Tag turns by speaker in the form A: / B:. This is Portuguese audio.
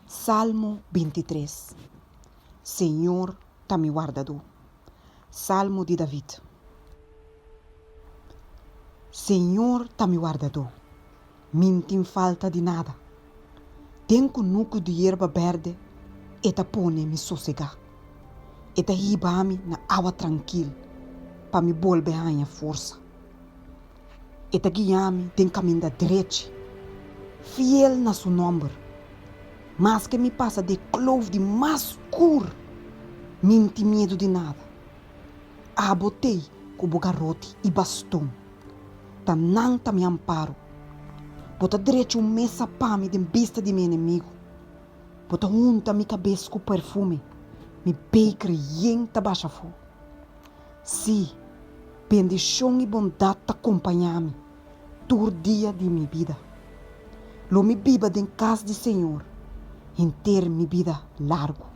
A: Salmo 23. Senhor, tá me guardado. Salmo de David. Senhor, tá me guardado. Não tem falta de nada. Tenho um núcleo de erva verde e tá pone me sossegar. E tá riba-me na água tranquila para me volver a minha força. E tá guiar-me em caminho da direita, fiel na seu nome. Mas que me passa de clove de mais escuro, não tem medo de nada. Botei com o garrote e bastão, tá não tá me amparo. Bota direito mesa para me de vista de meu inimigo. Bota unta minha cabeça com perfume, me bem crente baixa fogo. Sim, bendição e bondade te acompanham-me todo dia de minha vida. Lo me biba em casa do Senhor, inteira minha vida largo.